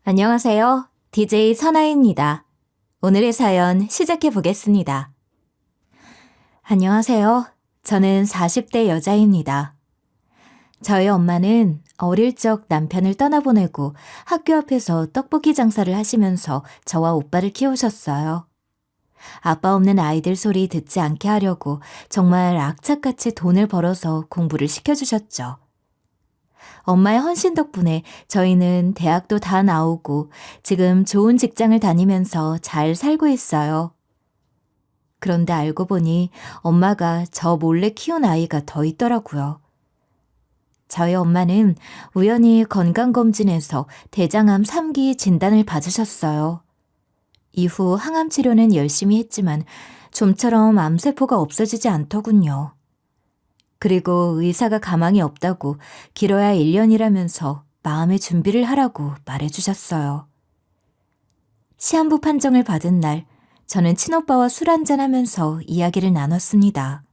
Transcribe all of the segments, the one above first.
안녕하세요. DJ 선아입니다. 오늘의 사연 시작해 보겠습니다. 안녕하세요. 저는 40대 여자입니다. 저희 엄마는 어릴 적 남편을 떠나보내고 학교 앞에서 떡볶이 장사를 하시면서 저와 오빠를 키우셨어요. 아빠 없는 아이들 소리 듣지 않게 하려고 정말 악착같이 돈을 벌어서 공부를 시켜주셨죠. 엄마의 헌신 덕분에 저희는 대학도 다 나오고 지금 좋은 직장을 다니면서 잘 살고 있어요. 그런데 알고 보니 엄마가 저 몰래 키운 아이가 더 있더라고요. 저희 엄마는 우연히 건강검진에서 대장암 3기 진단을 받으셨어요. 이후 항암 치료는 열심히 했지만 좀처럼 암세포가 없어지지 않더군요. 그리고 의사가 가망이 없다고 길어야 1년이라면서 마음의 준비를 하라고 말해주셨어요. 시한부 판정을 받은 날, 저는 친오빠와 술 한잔하면서 이야기를 나눴습니다.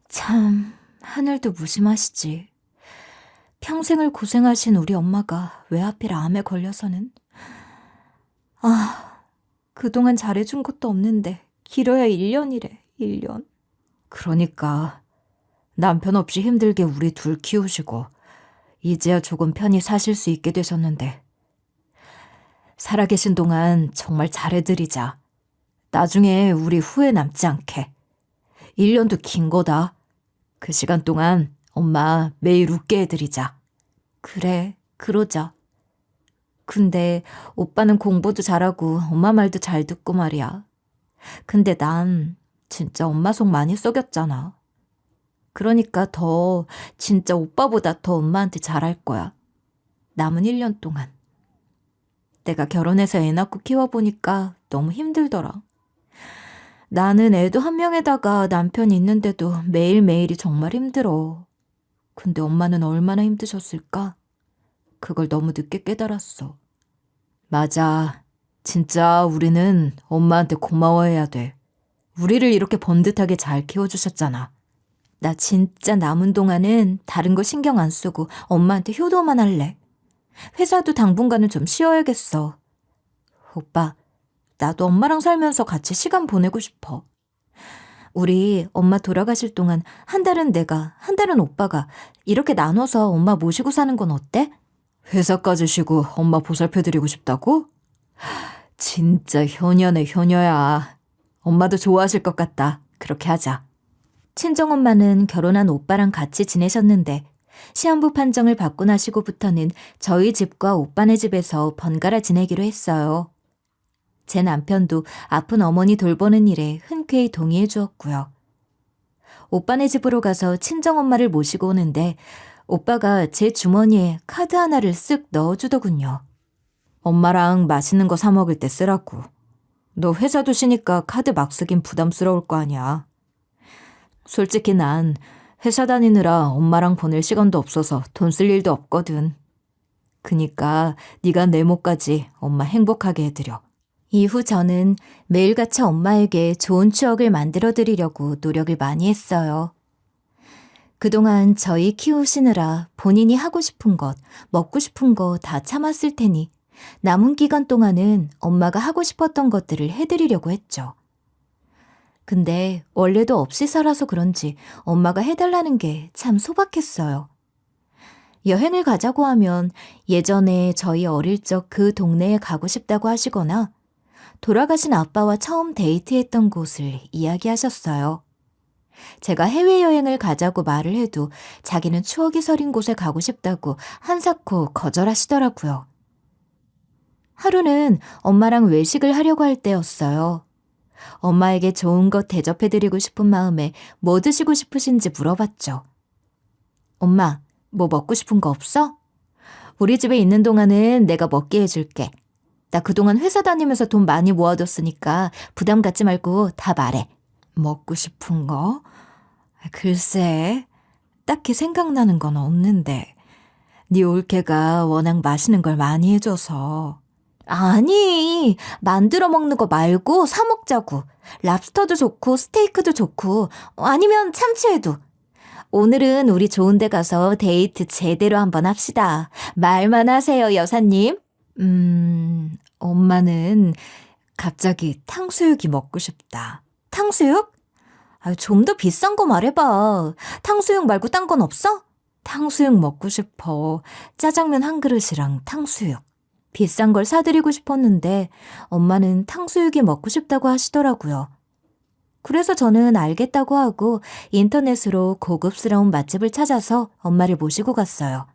참, 하늘도 무심하시지. 평생을 고생하신 우리 엄마가 왜 하필 암에 걸려서는. 그동안 잘해준 것도 없는데 길어야 1년이래, 1년. 그러니까 남편 없이 힘들게 우리 둘 키우시고 이제야 조금 편히 사실 수 있게 되셨는데 살아계신 동안 정말 잘해드리자. 나중에 우리 후회 남지 않게. 1년도 긴 거다. 그 시간 동안 엄마 매일 웃게 해드리자. 그래, 그러자. 근데 오빠는 공부도 잘하고 엄마 말도 잘 듣고 말이야. 근데 난 진짜 엄마 속 많이 썩였잖아. 그러니까 진짜 오빠보다 더 엄마한테 잘할 거야. 남은 1년 동안. 내가 결혼해서 애 낳고 키워보니까 너무 힘들더라. 나는 애도 한 명에다가 남편이 있는데도 매일매일이 정말 힘들어. 근데 엄마는 얼마나 힘드셨을까? 그걸 너무 늦게 깨달았어. 맞아. 진짜 우리는 엄마한테 고마워해야 돼. 우리를 이렇게 번듯하게 잘 키워주셨잖아. 나 진짜 남은 동안은 다른 거 신경 안 쓰고 엄마한테 효도만 할래. 회사도 당분간은 좀 쉬어야겠어. 오빠, 나도 엄마랑 살면서 같이 시간 보내고 싶어. 우리 엄마 돌아가실 동안 한 달은 내가, 한 달은 오빠가 이렇게 나눠서 엄마 모시고 사는 건 어때? 회사까지 쉬고 엄마 보살펴드리고 싶다고? 진짜 효녀네, 효녀야. 엄마도 좋아하실 것 같다. 그렇게 하자. 친정엄마는 결혼한 오빠랑 같이 지내셨는데 시한부 판정을 받고 나시고부터는 저희 집과 오빠네 집에서 번갈아 지내기로 했어요. 제 남편도 아픈 어머니 돌보는 일에 흔쾌히 동의해 주었고요. 오빠네 집으로 가서 친정엄마를 모시고 오는데 오빠가 제 주머니에 카드 하나를 쓱 넣어주더군요. 엄마랑 맛있는 거 사 먹을 때 쓰라고. 너 회사도 쉬니까 카드 막 쓰긴 부담스러울 거 아니야. 솔직히 난 회사 다니느라 엄마랑 보낼 시간도 없어서 돈 쓸 일도 없거든. 그니까 네가 내 몫까지 엄마 행복하게 해드려. 이후 저는 매일같이 엄마에게 좋은 추억을 만들어드리려고 노력을 많이 했어요. 그동안 저희 키우시느라 본인이 하고 싶은 것, 먹고 싶은 거 다 참았을 테니 남은 기간 동안은 엄마가 하고 싶었던 것들을 해드리려고 했죠. 근데 원래도 없이 살아서 그런지 엄마가 해달라는 게 참 소박했어요. 여행을 가자고 하면 예전에 저희 어릴 적 그 동네에 가고 싶다고 하시거나 돌아가신 아빠와 처음 데이트했던 곳을 이야기하셨어요. 제가 해외여행을 가자고 말을 해도 자기는 추억이 서린 곳에 가고 싶다고 한사코 거절하시더라고요. 하루는 엄마랑 외식을 하려고 할 때였어요. 엄마에게 좋은 것 대접해드리고 싶은 마음에 뭐 드시고 싶으신지 물어봤죠. 엄마, 뭐 먹고 싶은 거 없어? 우리 집에 있는 동안은 내가 먹게 해줄게. 나 그동안 회사 다니면서 돈 많이 모아뒀으니까 부담 갖지 말고 다 말해. 먹고 싶은 거? 글쎄, 딱히 생각나는 건 없는데. 네 올케가 워낙 맛있는 걸 많이 해줘서. 아니, 만들어 먹는 거 말고 사 먹자고. 랍스터도 좋고 스테이크도 좋고 아니면 참치회도. 오늘은 우리 좋은 데 가서 데이트 제대로 한번 합시다. 말만 하세요, 여사님. 엄마는 갑자기 탕수육이 먹고 싶다. 탕수육? 좀 더 비싼 거 말해봐. 탕수육 말고 딴 건 없어? 탕수육 먹고 싶어. 짜장면 한 그릇이랑 탕수육. 비싼 걸 사드리고 싶었는데 엄마는 탕수육이 먹고 싶다고 하시더라고요. 그래서 저는 알겠다고 하고 인터넷으로 고급스러운 맛집을 찾아서 엄마를 모시고 갔어요.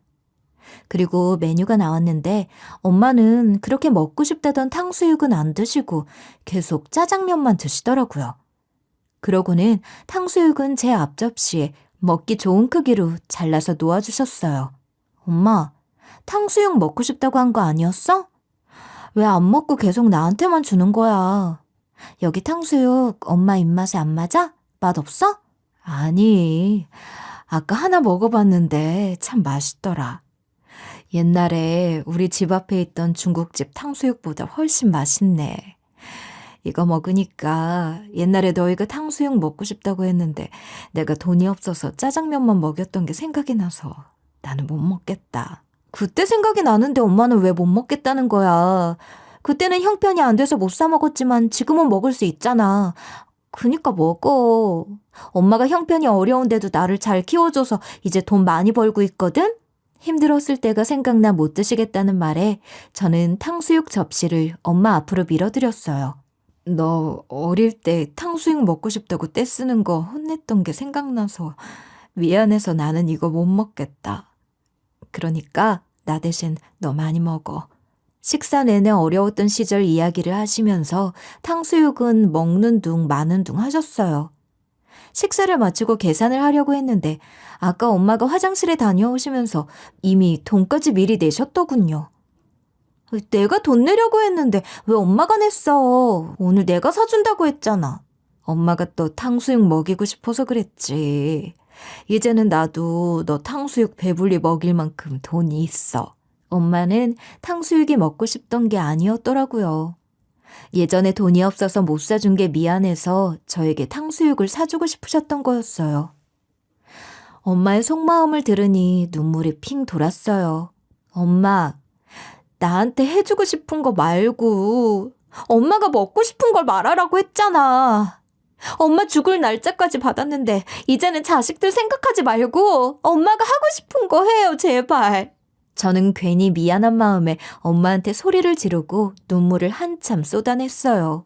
그리고 메뉴가 나왔는데 엄마는 그렇게 먹고 싶다던 탕수육은 안 드시고 계속 짜장면만 드시더라고요. 그러고는 탕수육은 제 앞접시에 먹기 좋은 크기로 잘라서 놓아주셨어요. 엄마, 탕수육 먹고 싶다고 한 거 아니었어? 왜 안 먹고 계속 나한테만 주는 거야? 여기 탕수육 엄마 입맛에 안 맞아? 맛없어? 아니, 아까 하나 먹어봤는데 참 맛있더라. 옛날에 우리 집 앞에 있던 중국집 탕수육보다 훨씬 맛있네. 이거 먹으니까 옛날에 너희가 탕수육 먹고 싶다고 했는데 내가 돈이 없어서 짜장면만 먹였던 게 생각이 나서 나는 못 먹겠다. 그때 생각이 나는데 엄마는 왜 못 먹겠다는 거야. 그때는 형편이 안 돼서 못 사 먹었지만 지금은 먹을 수 있잖아. 그니까 먹어. 엄마가 형편이 어려운데도 나를 잘 키워줘서 이제 돈 많이 벌고 있거든? 힘들었을 때가 생각나 못 드시겠다는 말에 저는 탕수육 접시를 엄마 앞으로 밀어드렸어요. 너 어릴 때 탕수육 먹고 싶다고 떼쓰는 거 혼냈던 게 생각나서 미안해서 나는 이거 못 먹겠다. 그러니까 나 대신 너 많이 먹어. 식사 내내 어려웠던 시절 이야기를 하시면서 탕수육은 먹는 둥 마는 둥 하셨어요. 식사를 마치고 계산을 하려고 했는데 아까 엄마가 화장실에 다녀오시면서 이미 돈까지 미리 내셨더군요. 내가 돈 내려고 했는데 왜 엄마가 냈어? 오늘 내가 사준다고 했잖아. 엄마가 또 탕수육 먹이고 싶어서 그랬지. 이제는 나도 너 탕수육 배불리 먹일 만큼 돈이 있어. 엄마는 탕수육이 먹고 싶던 게 아니었더라고요. 예전에 돈이 없어서 못 사준 게 미안해서 저에게 탕수육을 사주고 싶으셨던 거였어요. 엄마의 속마음을 들으니 눈물이 핑 돌았어요. 엄마, 나한테 해주고 싶은 거 말고 엄마가 먹고 싶은 걸 말하라고 했잖아. 엄마 죽을 날짜까지 받았는데 이제는 자식들 생각하지 말고 엄마가 하고 싶은 거 해요, 제발. 저는 괜히 미안한 마음에 엄마한테 소리를 지르고 눈물을 한참 쏟아냈어요.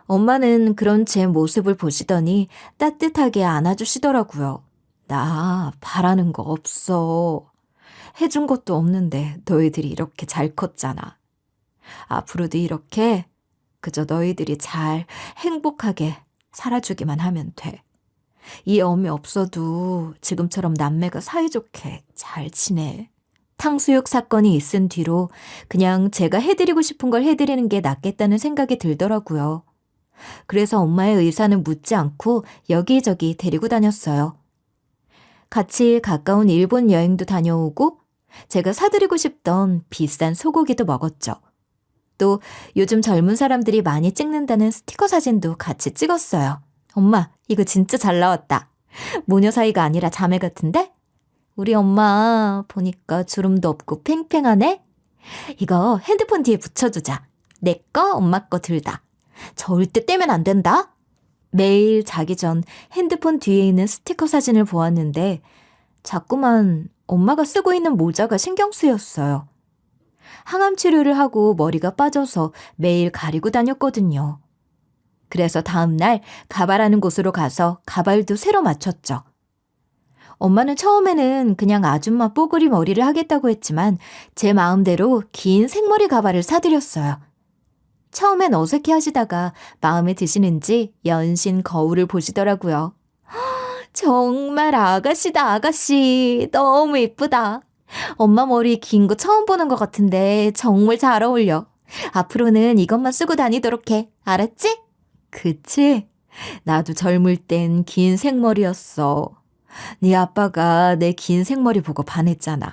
엄마는 그런 제 모습을 보시더니 따뜻하게 안아주시더라고요. 나 바라는 거 없어. 해준 것도 없는데 너희들이 이렇게 잘 컸잖아. 앞으로도 이렇게 그저 너희들이 잘 행복하게 살아주기만 하면 돼. 이 엄이 없어도 지금처럼 남매가 사이좋게 잘 지내. 탕수육 사건이 있은 뒤로 그냥 제가 해드리고 싶은 걸 해드리는 게 낫겠다는 생각이 들더라고요. 그래서 엄마의 의사는 묻지 않고 여기저기 데리고 다녔어요. 같이 가까운 일본 여행도 다녀오고 제가 사드리고 싶던 비싼 소고기도 먹었죠. 또 요즘 젊은 사람들이 많이 찍는다는 스티커 사진도 같이 찍었어요. 엄마, 이거 진짜 잘 나왔다. 모녀 사이가 아니라 자매 같은데? 우리 엄마 보니까 주름도 없고 팽팽하네? 이거 핸드폰 뒤에 붙여두자. 내 거, 엄마 거 둘 다. 절대 떼면 안 된다. 매일 자기 전 핸드폰 뒤에 있는 스티커 사진을 보았는데 자꾸만 엄마가 쓰고 있는 모자가 신경 쓰였어요. 항암 치료를 하고 머리가 빠져서 매일 가리고 다녔거든요. 그래서 다음날 가발하는 곳으로 가서 가발도 새로 맞췄죠. 엄마는 처음에는 그냥 아줌마 뽀글이 머리를 하겠다고 했지만 제 마음대로 긴 생머리 가발을 사드렸어요. 처음엔 어색해 하시다가 마음에 드시는지 연신 거울을 보시더라고요. 정말 아가씨다, 아가씨. 너무 예쁘다. 엄마 머리 긴 거 처음 보는 것 같은데 정말 잘 어울려. 앞으로는 이것만 쓰고 다니도록 해. 알았지? 그치? 나도 젊을 땐 긴 생머리였어. 네 아빠가 내 긴 생머리 보고 반했잖아.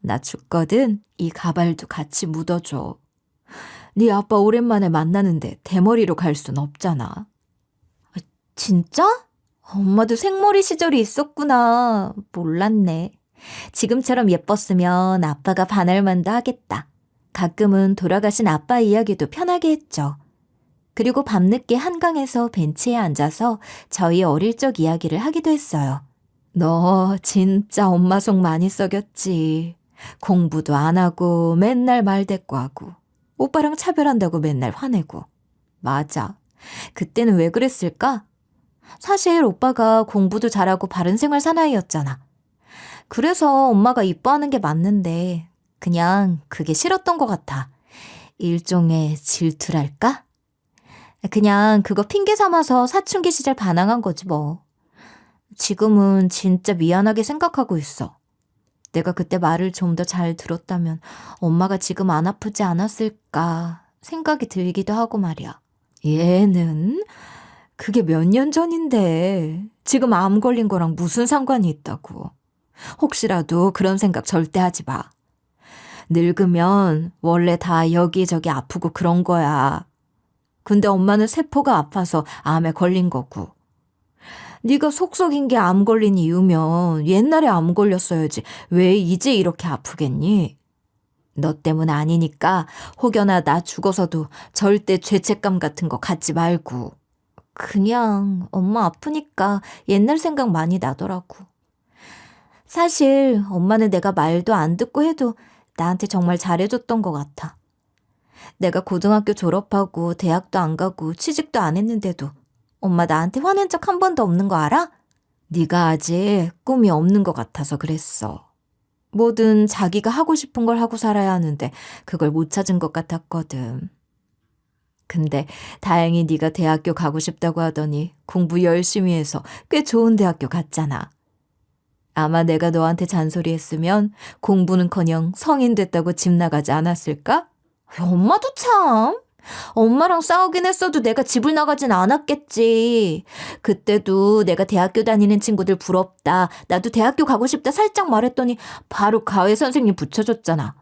나 죽거든 이 가발도 같이 묻어줘. 네 아빠 오랜만에 만나는데 대머리로 갈 순 없잖아. 진짜? 엄마도 생머리 시절이 있었구나. 몰랐네. 지금처럼 예뻤으면 아빠가 반할 만도 하겠다. 가끔은 돌아가신 아빠 이야기도 편하게 했죠. 그리고 밤늦게 한강에서 벤치에 앉아서 저희 어릴 적 이야기를 하기도 했어요. 너 진짜 엄마 속 많이 썩였지. 공부도 안 하고 맨날 말대꾸하고 오빠랑 차별한다고 맨날 화내고. 맞아. 그때는 왜 그랬을까? 사실 오빠가 공부도 잘하고 바른 생활 사나이였잖아. 그래서 엄마가 이뻐하는 게 맞는데 그냥 그게 싫었던 것 같아. 일종의 질투랄까? 그냥 그거 핑계 삼아서 사춘기 시절 반항한 거지 뭐. 지금은 진짜 미안하게 생각하고 있어. 내가 그때 말을 좀 더 잘 들었다면 엄마가 지금 안 아프지 않았을까 생각이 들기도 하고 말이야. 얘는 그게 몇 년 전인데 지금 암 걸린 거랑 무슨 상관이 있다고. 혹시라도 그런 생각 절대 하지 마. 늙으면 원래 다 여기저기 아프고 그런 거야. 근데 엄마는 세포가 아파서 암에 걸린 거고. 네가 속 썩인 게 암 걸린 이유면 옛날에 암 걸렸어야지 왜 이제 이렇게 아프겠니? 너 때문 아니니까 혹여나 나 죽어서도 절대 죄책감 같은 거 갖지 말고. 그냥 엄마 아프니까 옛날 생각 많이 나더라고. 사실 엄마는 내가 말도 안 듣고 해도 나한테 정말 잘해줬던 것 같아. 내가 고등학교 졸업하고 대학도 안 가고 취직도 안 했는데도 엄마 나한테 화낸 적 한 번도 없는 거 알아? 네가 아직 꿈이 없는 것 같아서 그랬어. 뭐든 자기가 하고 싶은 걸 하고 살아야 하는데 그걸 못 찾은 것 같았거든. 근데 다행히 네가 대학교 가고 싶다고 하더니 공부 열심히 해서 꽤 좋은 대학교 갔잖아. 아마 내가 너한테 잔소리했으면 공부는커녕 성인 됐다고 집 나가지 않았을까? 엄마도 참. 엄마랑 싸우긴 했어도 내가 집을 나가진 않았겠지. 그때도 내가 대학교 다니는 친구들 부럽다. 나도 대학교 가고 싶다 살짝 말했더니 바로 가회 선생님 붙여줬잖아.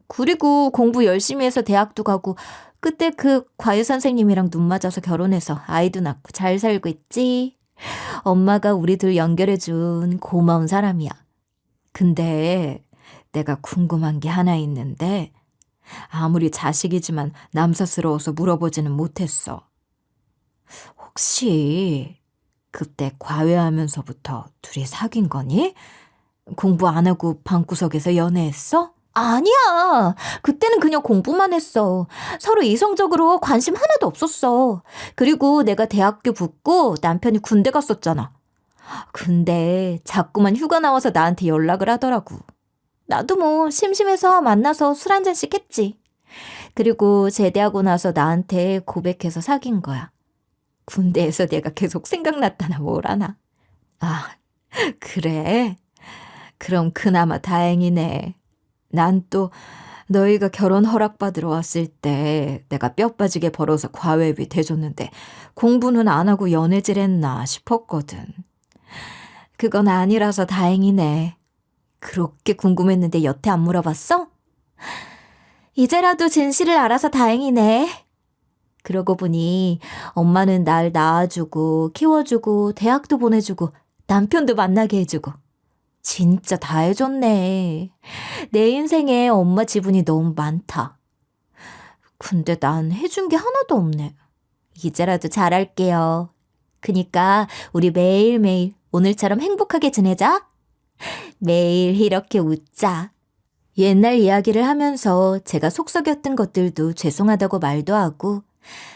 그리고 공부 열심히 해서 대학도 가고 그때 그 과외 선생님이랑 눈 맞아서 결혼해서 아이도 낳고 잘 살고 있지. 엄마가 우리 둘 연결해준 고마운 사람이야. 근데 내가 궁금한 게 하나 있는데 아무리 자식이지만 남사스러워서 물어보지는 못했어. 혹시 그때 과외하면서부터 둘이 사귄 거니? 공부 안 하고 방구석에서 연애했어? 아니야. 그때는 그냥 공부만 했어. 서로 이성적으로 관심 하나도 없었어. 그리고 내가 대학교 붙고 남편이 군대 갔었잖아. 근데 자꾸만 휴가 나와서 나한테 연락을 하더라고. 나도 뭐 심심해서 만나서 술 한 잔씩 했지. 그리고 제대하고 나서 나한테 고백해서 사귄 거야. 군대에서 내가 계속 생각났다나 뭐라나. 아, 그래? 그럼 그나마 다행이네. 난 또 너희가 결혼 허락받으러 왔을 때 내가 뼈 빠지게 벌어서 과외비 대줬는데 공부는 안 하고 연애질 했나 싶었거든. 그건 아니라서 다행이네. 그렇게 궁금했는데 여태 안 물어봤어? 이제라도 진실을 알아서 다행이네. 그러고 보니 엄마는 날 낳아주고 키워주고 대학도 보내주고 남편도 만나게 해주고 진짜 다 해줬네. 내 인생에 엄마 지분이 너무 많다. 근데 난 해준 게 하나도 없네. 이제라도 잘할게요. 그니까 우리 매일매일 오늘처럼 행복하게 지내자. 매일 이렇게 웃자. 옛날 이야기를 하면서 제가 속썩였던 것들도 죄송하다고 말도 하고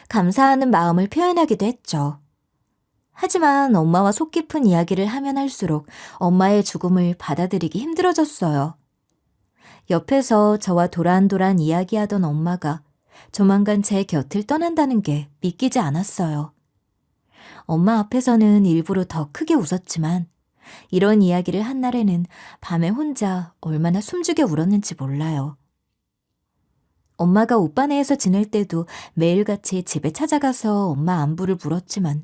감사하는 마음을 표현하기도 했죠. 하지만 엄마와 속 깊은 이야기를 하면 할수록 엄마의 죽음을 받아들이기 힘들어졌어요. 옆에서 저와 도란도란 이야기하던 엄마가 조만간 제 곁을 떠난다는 게 믿기지 않았어요. 엄마 앞에서는 일부러 더 크게 웃었지만 이런 이야기를 한 날에는 밤에 혼자 얼마나 숨죽여 울었는지 몰라요. 엄마가 오빠네에서 지낼 때도 매일같이 집에 찾아가서 엄마 안부를 물었지만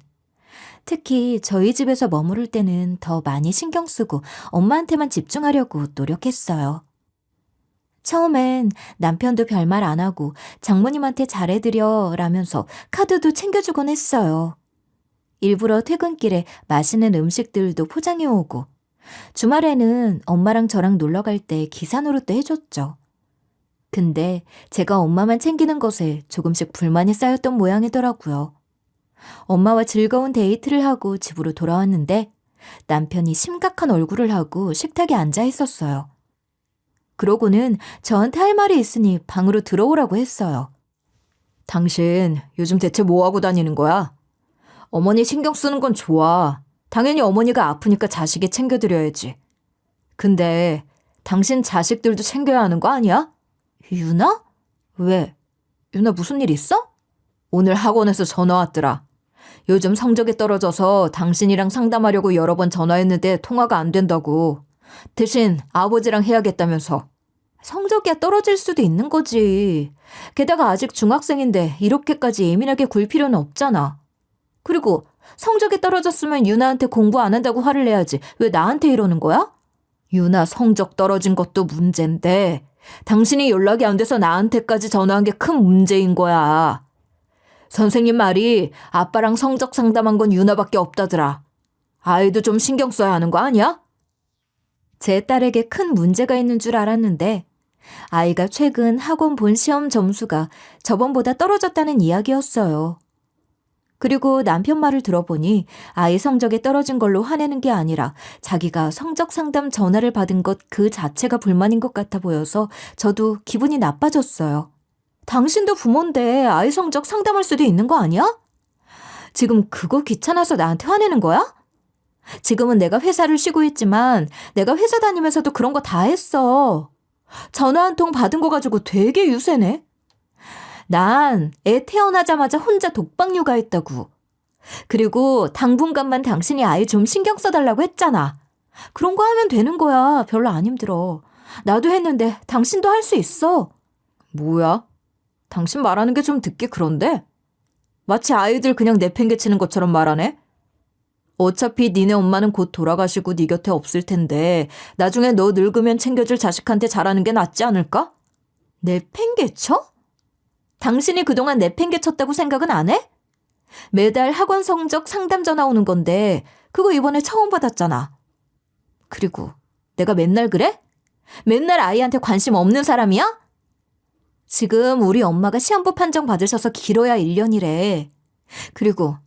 특히 저희 집에서 머무를 때는 더 많이 신경 쓰고 엄마한테만 집중하려고 노력했어요. 처음엔 남편도 별말 안 하고 장모님한테 잘해드려 라면서 카드도 챙겨주곤 했어요. 일부러 퇴근길에 맛있는 음식들도 포장해 오고 주말에는 엄마랑 저랑 놀러 갈 때 기사 노릇도 해줬죠. 근데 제가 엄마만 챙기는 것에 조금씩 불만이 쌓였던 모양이더라고요. 엄마와 즐거운 데이트를 하고 집으로 돌아왔는데 남편이 심각한 얼굴을 하고 식탁에 앉아 있었어요. 그러고는 저한테 할 말이 있으니 방으로 들어오라고 했어요. 당신 요즘 대체 뭐 하고 다니는 거야? 어머니 신경 쓰는 건 좋아. 당연히 어머니가 아프니까 자식이 챙겨드려야지. 근데 당신 자식들도 챙겨야 하는 거 아니야? 유나? 왜? 유나 무슨 일 있어? 오늘 학원에서 전화 왔더라. 요즘 성적이 떨어져서 당신이랑 상담하려고 여러 번 전화했는데 통화가 안 된다고. 대신 아버지랑 해야겠다면서. 성적이 떨어질 수도 있는 거지. 게다가 아직 중학생인데 이렇게까지 예민하게 굴 필요는 없잖아. 그리고 성적이 떨어졌으면 유나한테 공부 안 한다고 화를 내야지. 왜 나한테 이러는 거야? 유나 성적 떨어진 것도 문제인데 당신이 연락이 안 돼서 나한테까지 전화한 게 큰 문제인 거야. 선생님 말이 아빠랑 성적 상담한 건 유나밖에 없다더라. 아이도 좀 신경 써야 하는 거 아니야? 제 딸에게 큰 문제가 있는 줄 알았는데 아이가 최근 학원 본 시험 점수가 저번보다 떨어졌다는 이야기였어요. 그리고 남편 말을 들어보니 아이 성적이 떨어진 걸로 화내는 게 아니라 자기가 성적 상담 전화를 받은 것 그 자체가 불만인 것 같아 보여서 저도 기분이 나빠졌어요. 당신도 부모인데 아이 성적 상담할 수도 있는 거 아니야? 지금 그거 귀찮아서 나한테 화내는 거야? 지금은 내가 회사를 쉬고 있지만 내가 회사 다니면서도 그런 거 다 했어. 전화 한 통 받은 거 가지고 되게 유세네. 난 애 태어나자마자 혼자 독박 육아했다고. 그리고 당분간만 당신이 아이 좀 신경 써달라고 했잖아. 그런 거 하면 되는 거야. 별로 안 힘들어. 나도 했는데 당신도 할 수 있어. 뭐야? 당신 말하는 게 좀 듣기 그런데? 마치 아이들 그냥 내팽개치는 것처럼 말하네? 어차피 니네 엄마는 곧 돌아가시고 니 곁에 없을 텐데 나중에 너 늙으면 챙겨줄 자식한테 잘하는 게 낫지 않을까? 내팽개쳐? 당신이 그동안 내팽개쳤다고 생각은 안 해? 매달 학원 성적 상담 전화 오는 건데 그거 이번에 처음 받았잖아. 그리고 내가 맨날 그래? 맨날 아이한테 관심 없는 사람이야? 지금 우리 엄마가 시험부 판정 받으셔서 길어야 1년이래. 그리고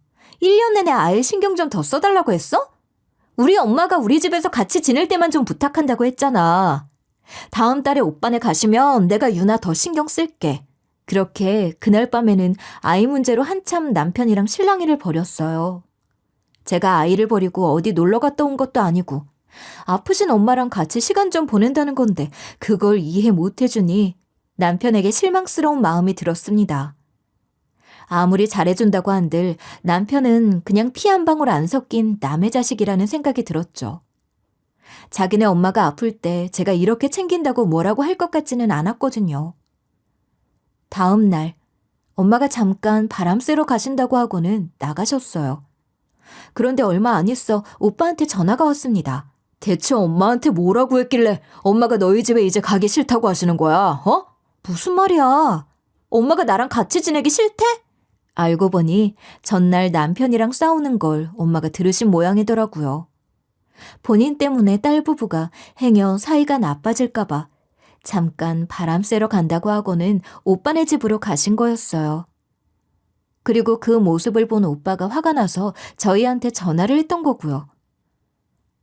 1년 내내 아이 신경 좀 더 써달라고 했어? 우리 엄마가 우리 집에서 같이 지낼 때만 좀 부탁한다고 했잖아. 다음 달에 오빠네 가시면 내가 유나 더 신경 쓸게. 그렇게 그날 밤에는 아이 문제로 한참 남편이랑 실랑이를 벌였어요. 제가 아이를 버리고 어디 놀러 갔다 온 것도 아니고 아프신 엄마랑 같이 시간 좀 보낸다는 건데 그걸 이해 못 해주니 남편에게 실망스러운 마음이 들었습니다. 아무리 잘해준다고 한들 남편은 그냥 피 한 방울 안 섞인 남의 자식이라는 생각이 들었죠. 자기네 엄마가 아플 때 제가 이렇게 챙긴다고 뭐라고 할 것 같지는 않았거든요. 다음 날 엄마가 잠깐 바람 쐬러 가신다고 하고는 나가셨어요. 그런데 얼마 안 있어 오빠한테 전화가 왔습니다. 대체 엄마한테 뭐라고 했길래 엄마가 너희 집에 이제 가기 싫다고 하시는 거야? 어? 무슨 말이야? 엄마가 나랑 같이 지내기 싫대? 알고 보니 전날 남편이랑 싸우는 걸 엄마가 들으신 모양이더라고요. 본인 때문에 딸 부부가 행여 사이가 나빠질까 봐 잠깐 바람 쐬러 간다고 하고는 오빠네 집으로 가신 거였어요. 그리고 그 모습을 본 오빠가 화가 나서 저희한테 전화를 했던 거고요.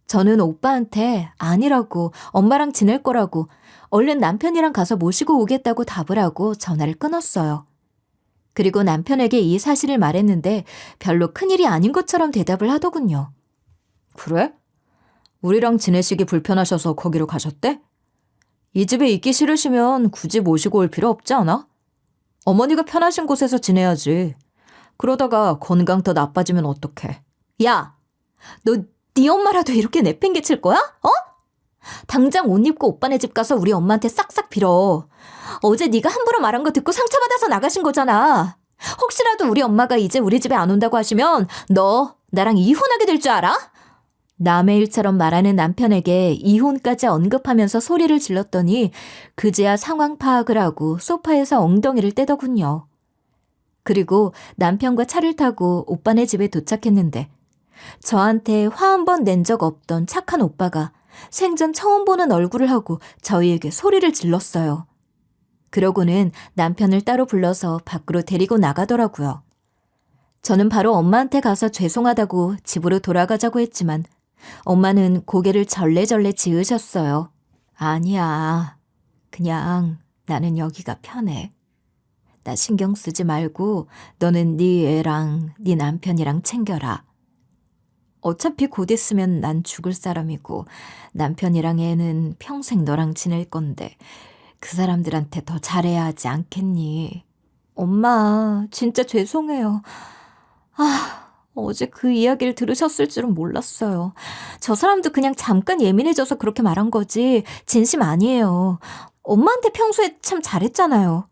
저는 오빠한테 아니라고 엄마랑 지낼 거라고 얼른 남편이랑 가서 모시고 오겠다고 답을 하고 전화를 끊었어요. 그리고 남편에게 이 사실을 말했는데 별로 큰일이 아닌 것처럼 대답을 하더군요. 그래? 우리랑 지내시기 불편하셔서 거기로 가셨대? 이 집에 있기 싫으시면 굳이 모시고 올 필요 없지 않아? 어머니가 편하신 곳에서 지내야지. 그러다가 건강 더 나빠지면 어떡해. 야, 너 네 엄마라도 이렇게 내팽개칠 거야? 어? 당장 옷 입고 오빠네 집 가서 우리 엄마한테 싹싹 빌어. 어제 네가 함부로 말한 거 듣고 상처받아서 나가신 거잖아. 혹시라도 우리 엄마가 이제 우리 집에 안 온다고 하시면 너 나랑 이혼하게 될 줄 알아? 남의 일처럼 말하는 남편에게 이혼까지 언급하면서 소리를 질렀더니 그제야 상황 파악을 하고 소파에서 엉덩이를 떼더군요. 그리고 남편과 차를 타고 오빠네 집에 도착했는데 저한테 화 한 번 낸 적 없던 착한 오빠가 생전 처음 보는 얼굴을 하고 저희에게 소리를 질렀어요. 그러고는 남편을 따로 불러서 밖으로 데리고 나가더라고요. 저는 바로 엄마한테 가서 죄송하다고 집으로 돌아가자고 했지만 엄마는 고개를 절레절레 지으셨어요. 아니야. 그냥 나는 여기가 편해. 나 신경 쓰지 말고 너는 네 애랑 네 남편이랑 챙겨라. 어차피 곧 있으면 난 죽을 사람이고 남편이랑 애는 평생 너랑 지낼 건데 그 사람들한테 더 잘해야 하지 않겠니? 엄마, 진짜 죄송해요. 어제 그 이야기를 들으셨을 줄은 몰랐어요. 저 사람도 그냥 잠깐 예민해져서 그렇게 말한 거지 진심 아니에요. 엄마한테 평소에 참 잘했잖아요.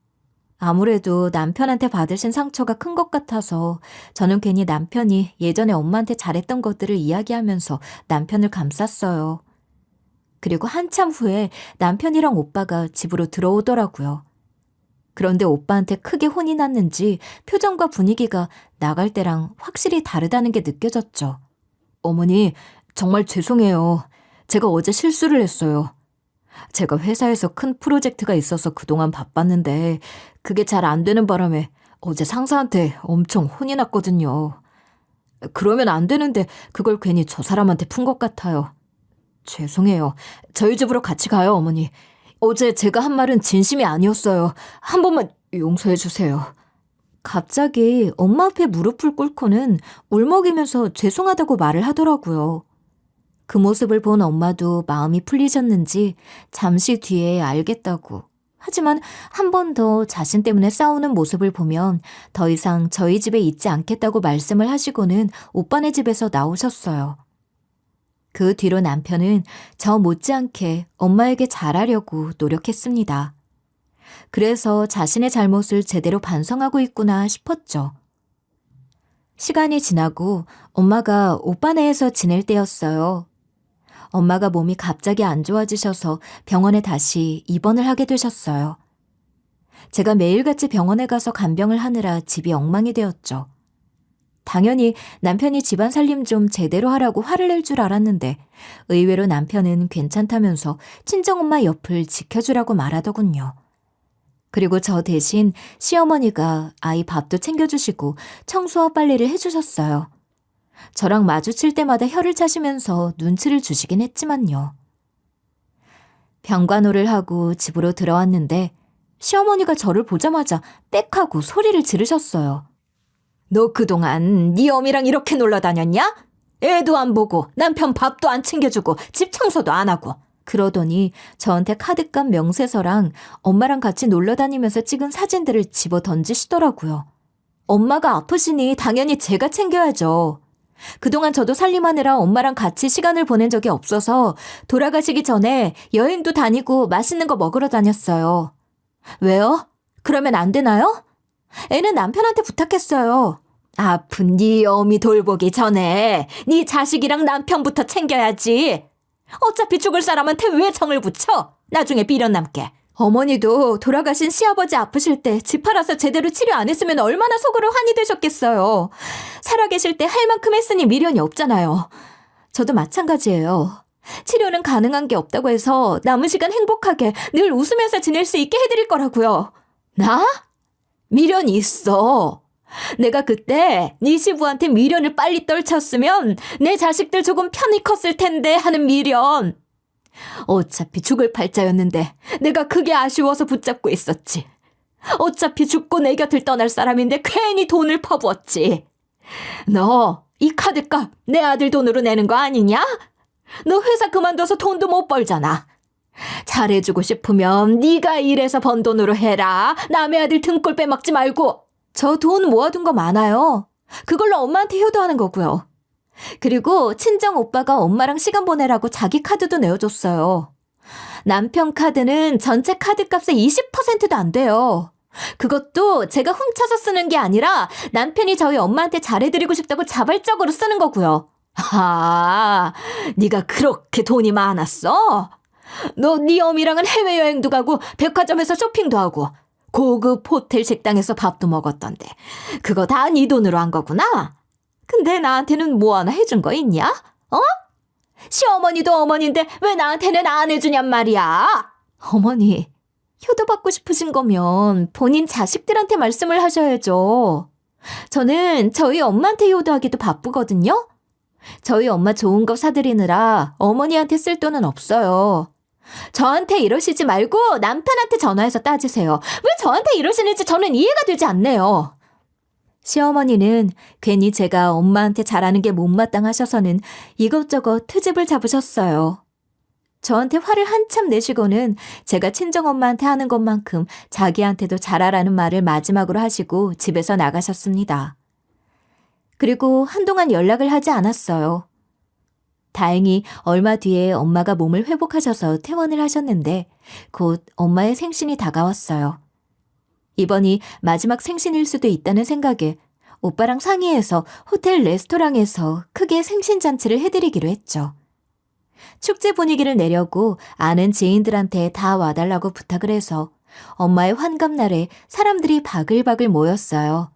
아무래도 남편한테 받으신 상처가 큰 것 같아서 저는 괜히 남편이 예전에 엄마한테 잘했던 것들을 이야기하면서 남편을 감쌌어요. 그리고 한참 후에 남편이랑 오빠가 집으로 들어오더라고요. 그런데 오빠한테 크게 혼이 났는지 표정과 분위기가 나갈 때랑 확실히 다르다는 게 느껴졌죠. 어머니, 정말 죄송해요. 제가 어제 실수를 했어요. 제가 회사에서 큰 프로젝트가 있어서 그동안 바빴는데 그게 잘 안 되는 바람에 어제 상사한테 엄청 혼이 났거든요. 그러면 안 되는데 그걸 괜히 저 사람한테 푼 것 같아요. 죄송해요. 저희 집으로 같이 가요, 어머니. 어제 제가 한 말은 진심이 아니었어요. 한 번만 용서해 주세요. 갑자기 엄마 앞에 무릎을 꿇고는 울먹이면서 죄송하다고 말을 하더라고요. 그 모습을 본 엄마도 마음이 풀리셨는지 잠시 뒤에 알겠다고. 하지만 한 번 더 자신 때문에 싸우는 모습을 보면 더 이상 저희 집에 있지 않겠다고 말씀을 하시고는 오빠네 집에서 나오셨어요. 그 뒤로 남편은 저 못지않게 엄마에게 잘하려고 노력했습니다. 그래서 자신의 잘못을 제대로 반성하고 있구나 싶었죠. 시간이 지나고 엄마가 오빠네에서 지낼 때였어요. 엄마가 몸이 갑자기 안 좋아지셔서 병원에 다시 입원을 하게 되셨어요. 제가 매일같이 병원에 가서 간병을 하느라 집이 엉망이 되었죠. 당연히 남편이 집안 살림 좀 제대로 하라고 화를 낼 줄 알았는데 의외로 남편은 괜찮다면서 친정엄마 옆을 지켜주라고 말하더군요. 그리고 저 대신 시어머니가 아이 밥도 챙겨주시고 청소와 빨래를 해주셨어요. 저랑 마주칠 때마다 혀를 차시면서 눈치를 주시긴 했지만요. 병간호를 하고 집으로 들어왔는데 시어머니가 저를 보자마자 빽 하고 소리를 지르셨어요. 너 그동안 네 어미랑 이렇게 놀러 다녔냐? 애도 안 보고 남편 밥도 안 챙겨주고 집 청소도 안 하고. 그러더니 저한테 카드값 명세서랑 엄마랑 같이 놀러 다니면서 찍은 사진들을 집어 던지시더라고요. 엄마가 아프시니 당연히 제가 챙겨야죠. 그동안 저도 살림하느라 엄마랑 같이 시간을 보낸 적이 없어서 돌아가시기 전에 여행도 다니고 맛있는 거 먹으러 다녔어요. 왜요? 그러면 안 되나요? 애는 남편한테 부탁했어요. 아픈 네 어미 돌보기 전에 네 자식이랑 남편부터 챙겨야지. 어차피 죽을 사람한테 왜 정을 붙여? 나중에 미련 남게. 어머니도 돌아가신 시아버지 아프실 때 집 팔아서 제대로 치료 안 했으면 얼마나 속으로 환희 되셨겠어요. 살아계실 때 할 만큼 했으니 미련이 없잖아요. 저도 마찬가지예요. 치료는 가능한 게 없다고 해서 남은 시간 행복하게 늘 웃으면서 지낼 수 있게 해드릴 거라고요. 나? 미련이 있어. 내가 그때 네 시부한테 미련을 빨리 떨쳤으면 내 자식들 조금 편히 컸을 텐데 하는 미련. 어차피 죽을 팔자였는데 내가 그게 아쉬워서 붙잡고 있었지. 어차피 죽고 내 곁을 떠날 사람인데 괜히 돈을 퍼부었지. 너 이 카드값 내 아들 돈으로 내는 거 아니냐? 너 회사 그만둬서 돈도 못 벌잖아. 잘해주고 싶으면 네가 일해서 번 돈으로 해라. 남의 아들 등골 빼먹지 말고. 저 돈 모아둔 거 많아요. 그걸로 엄마한테 효도하는 거고요. 그리고 친정 오빠가 엄마랑 시간 보내라고 자기 카드도 내어줬어요. 남편 카드는 전체 카드값의 20%도 안 돼요. 그것도 제가 훔쳐서 쓰는 게 아니라 남편이 저희 엄마한테 잘해드리고 싶다고 자발적으로 쓰는 거고요. 아, 네가 그렇게 돈이 많았어? 너 네 어미랑은 해외여행도 가고 백화점에서 쇼핑도 하고 고급 호텔 식당에서 밥도 먹었던데 그거 다 네 돈으로 한 거구나? 근데 나한테는 뭐 하나 해준 거 있냐? 어? 시어머니도 어머니인데 왜 나한테는 안 해주냔 말이야. 어머니, 효도받고 싶으신 거면 본인 자식들한테 말씀을 하셔야죠. 저는 저희 엄마한테 효도하기도 바쁘거든요. 저희 엄마 좋은 거 사드리느라 어머니한테 쓸 돈은 없어요. 저한테 이러시지 말고 남편한테 전화해서 따지세요. 왜 저한테 이러시는지 저는 이해가 되지 않네요. 시어머니는 괜히 제가 엄마한테 잘하는 게 못마땅하셔서는 이것저것 트집을 잡으셨어요. 저한테 화를 한참 내시고는 제가 친정엄마한테 하는 것만큼 자기한테도 잘하라는 말을 마지막으로 하시고 집에서 나가셨습니다. 그리고 한동안 연락을 하지 않았어요. 다행히 얼마 뒤에 엄마가 몸을 회복하셔서 퇴원을 하셨는데 곧 엄마의 생신이 다가왔어요. 이번이 마지막 생신일 수도 있다는 생각에 오빠랑 상의해서 호텔 레스토랑에서 크게 생신잔치를 해드리기로 했죠. 축제 분위기를 내려고 아는 지인들한테 다 와달라고 부탁을 해서 엄마의 환갑날에 사람들이 바글바글 모였어요.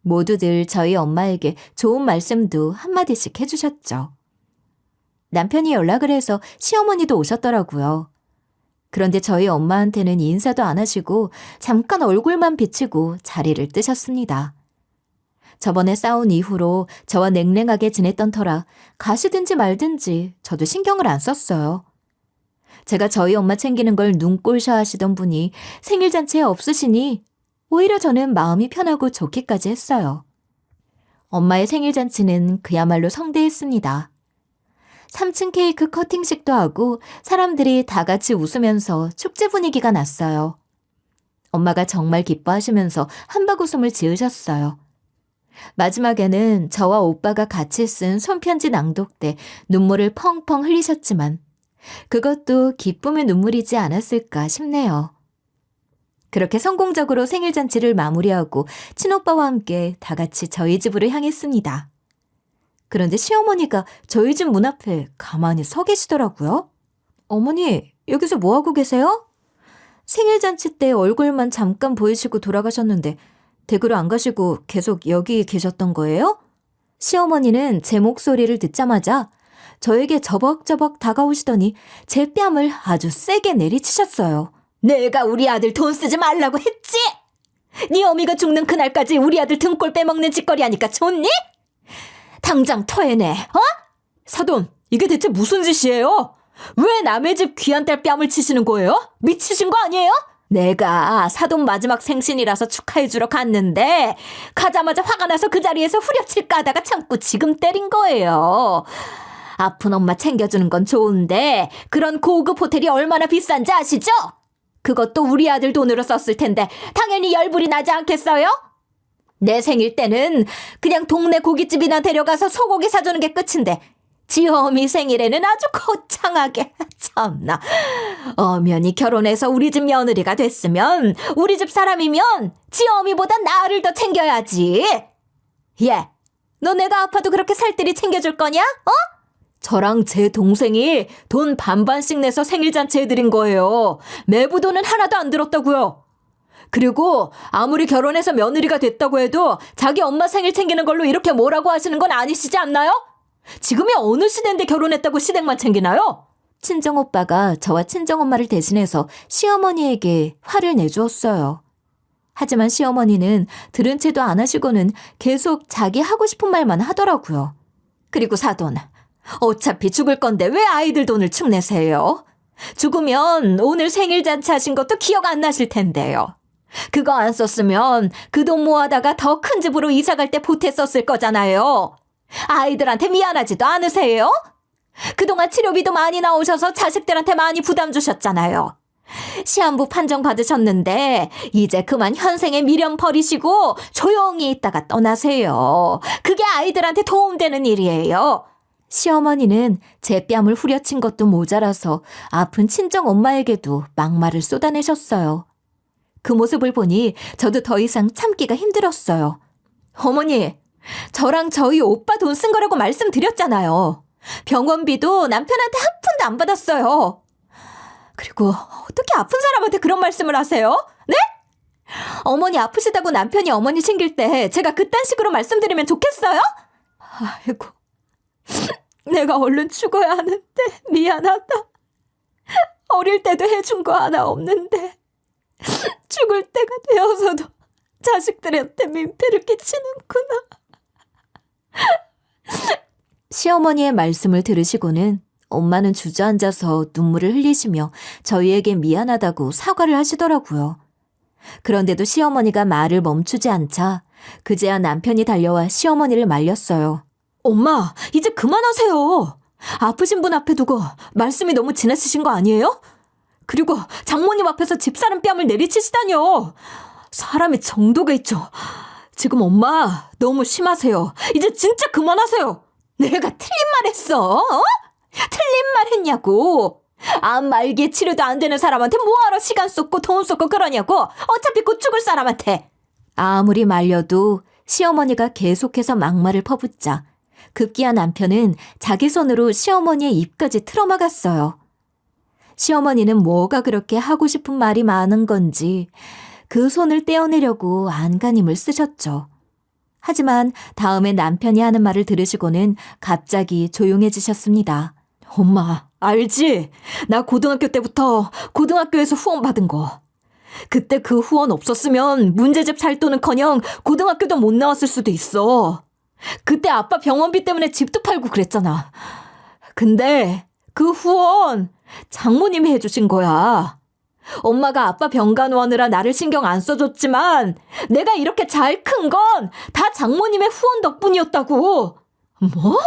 모두들 저희 엄마에게 좋은 말씀도 한마디씩 해주셨죠. 남편이 연락을 해서 시어머니도 오셨더라고요. 그런데 저희 엄마한테는 인사도 안 하시고 잠깐 얼굴만 비치고 자리를 뜨셨습니다. 저번에 싸운 이후로 저와 냉랭하게 지냈던 터라 가시든지 말든지 저도 신경을 안 썼어요. 제가 저희 엄마 챙기는 걸 눈꼴셔 하시던 분이 생일잔치에 없으시니 오히려 저는 마음이 편하고 좋기까지 했어요. 엄마의 생일잔치는 그야말로 성대했습니다. 3층 케이크 커팅식도 하고 사람들이 다 같이 웃으면서 축제 분위기가 났어요. 엄마가 정말 기뻐하시면서 한바구음을 지으셨어요. 마지막에는 저와 오빠가 같이 쓴 손편지 낭독 때 눈물을 펑펑 흘리셨지만 그것도 기쁨의 눈물이지 않았을까 싶네요. 그렇게 성공적으로 생일잔치를 마무리하고 친오빠와 함께 다 같이 저희 집으로 향했습니다. 그런데 시어머니가 저희 집 문 앞에 가만히 서 계시더라고요. 어머니, 여기서 뭐하고 계세요? 생일잔치 때 얼굴만 잠깐 보이시고 돌아가셨는데 댁으로 안 가시고 계속 여기 계셨던 거예요? 시어머니는 제 목소리를 듣자마자 저에게 저벅저벅 다가오시더니 제 뺨을 아주 세게 내리치셨어요. 내가 우리 아들 돈 쓰지 말라고 했지? 네 어미가 죽는 그날까지 우리 아들 등골 빼먹는 짓거리 하니까 좋니? 당장 토해내, 어? 사돈, 이게 대체 무슨 짓이에요? 왜 남의 집 귀한 딸 뺨을 치시는 거예요? 미치신 거 아니에요? 내가 사돈 마지막 생신이라서 축하해주러 갔는데 가자마자 화가 나서 그 자리에서 후려칠까 하다가 참고 지금 때린 거예요. 아픈 엄마 챙겨주는 건 좋은데 그런 고급 호텔이 얼마나 비싼지 아시죠? 그것도 우리 아들 돈으로 썼을 텐데 당연히 열불이 나지 않겠어요? 내 생일 때는 그냥 동네 고깃집이나 데려가서 소고기 사주는 게 끝인데 지 어미 생일에는 아주 거창하게. 참나. 어머니 결혼해서 우리 집 며느리가 됐으면 우리 집 사람이면 지 어미보다 나를 더 챙겨야지. 얘, 너 내가 아파도 그렇게 살뜰히 챙겨줄 거냐? 어? 저랑 제 동생이 돈 반반씩 내서 생일잔치 해드린 거예요. 매부 돈은 하나도 안 들었다고요. 그리고 아무리 결혼해서 며느리가 됐다고 해도 자기 엄마 생일 챙기는 걸로 이렇게 뭐라고 하시는 건 아니시지 않나요? 지금이 어느 시대인데 결혼했다고 시댁만 챙기나요? 친정오빠가 저와 친정엄마를 대신해서 시어머니에게 화를 내주었어요. 하지만 시어머니는 들은 채도 안 하시고는 계속 자기 하고 싶은 말만 하더라고요. 그리고 사돈, 어차피 죽을 건데 왜 아이들 돈을 축내세요? 죽으면 오늘 생일잔치 하신 것도 기억 안 나실 텐데요. 그거 안 썼으면 그 돈 모아다가 더 큰 집으로 이사갈 때 보태 썼을 거잖아요. 아이들한테 미안하지도 않으세요? 그동안 치료비도 많이 나오셔서 자식들한테 많이 부담 주셨잖아요. 시한부 판정 받으셨는데 이제 그만 현생에 미련 버리시고 조용히 있다가 떠나세요. 그게 아이들한테 도움되는 일이에요. 시어머니는 제 뺨을 후려친 것도 모자라서 아픈 친정엄마에게도 막말을 쏟아내셨어요. 그 모습을 보니 저도 더 이상 참기가 힘들었어요. 어머니, 저랑 저희 오빠 돈 쓴 거라고 말씀드렸잖아요. 병원비도 남편한테 한 푼도 안 받았어요. 그리고 어떻게 아픈 사람한테 그런 말씀을 하세요? 네? 어머니 아프시다고 남편이 어머니 챙길 때 제가 그딴 식으로 말씀드리면 좋겠어요? 아이고, 내가 얼른 죽어야 하는데 미안하다. 어릴 때도 해준 거 하나 없는데 죽을 때가 되어서도 자식들한테 민폐를 끼치는구나. 시어머니의 말씀을 들으시고는 엄마는 주저앉아서 눈물을 흘리시며 저희에게 미안하다고 사과를 하시더라고요. 그런데도 시어머니가 말을 멈추지 않자 그제야 남편이 달려와 시어머니를 말렸어요. 엄마, 이제 그만하세요. 아프신 분 앞에 두고 말씀이 너무 지나치신 거 아니에요? 그리고 장모님 앞에서 집사람 뺨을 내리치시다뇨. 사람이 정도가 있죠. 지금 엄마 너무 심하세요. 이제 진짜 그만하세요. 내가 틀린 말 했어? 틀린 말 했냐고. 암 말기에 치료도 안 되는 사람한테 뭐하러 시간 쏟고 돈 쏟고 그러냐고. 어차피 곧 죽을 사람한테. 아무리 말려도 시어머니가 계속해서 막말을 퍼붓자 급기야 남편은 자기 손으로 시어머니의 입까지 틀어막았어요. 시어머니는 뭐가 그렇게 하고 싶은 말이 많은 건지 그 손을 떼어내려고 안간힘을 쓰셨죠. 하지만 다음에 남편이 하는 말을 들으시고는 갑자기 조용해지셨습니다. 엄마, 알지? 나 고등학교 때부터 고등학교에서 후원 받은 거. 그때 그 후원 없었으면 문제집 살 돈은커녕 고등학교도 못 나왔을 수도 있어. 그때 아빠 병원비 때문에 집도 팔고 그랬잖아. 근데 그 후원 장모님이 해주신 거야. 엄마가 아빠 병간 오느라 나를 신경 안 써줬지만 내가 이렇게 잘 큰 건 다 장모님의 후원 덕분이었다고. 뭐?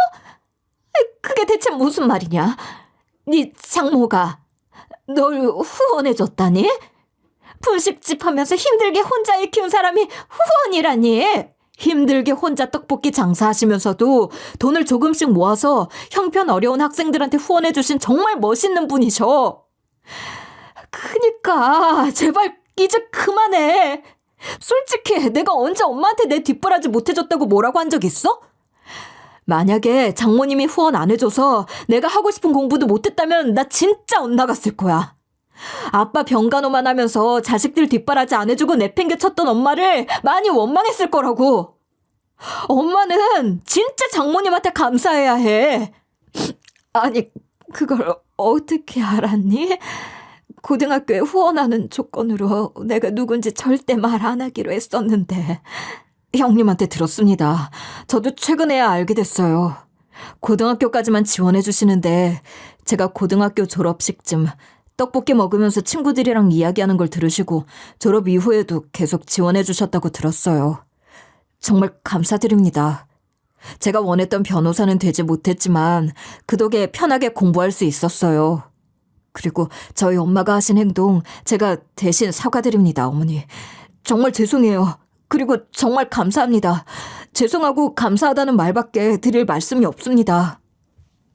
그게 대체 무슨 말이냐? 네 장모가 널 후원해줬다니? 분식집 하면서 힘들게 혼자 애 키운 사람이 후원이라니? 힘들게 혼자 떡볶이 장사하시면서도 돈을 조금씩 모아서 형편 어려운 학생들한테 후원해주신 정말 멋있는 분이셔. 그니까 제발 이제 그만해. 솔직히 내가 언제 엄마한테 내 뒷바라지 못해줬다고 뭐라고 한 적 있어? 만약에 장모님이 후원 안 해줘서 내가 하고 싶은 공부도 못했다면 나 진짜 엇나갔을 거야. 아빠 병간호만 하면서 자식들 뒷바라지 안 해주고 내팽개쳤던 엄마를 많이 원망했을 거라고. 엄마는 진짜 장모님한테 감사해야 해. 아니, 그걸 어떻게 알았니? 고등학교에 후원하는 조건으로 내가 누군지 절대 말 안 하기로 했었는데. 형님한테 들었습니다. 저도 최근에야 알게 됐어요. 고등학교까지만 지원해 주시는데 제가 고등학교 졸업식쯤 떡볶이 먹으면서 친구들이랑 이야기하는 걸 들으시고 졸업 이후에도 계속 지원해 주셨다고 들었어요. 정말 감사드립니다. 제가 원했던 변호사는 되지 못했지만 그 덕에 편하게 공부할 수 있었어요. 그리고 저희 엄마가 하신 행동 제가 대신 사과드립니다, 어머니. 정말 죄송해요. 그리고 정말 감사합니다. 죄송하고 감사하다는 말밖에 드릴 말씀이 없습니다.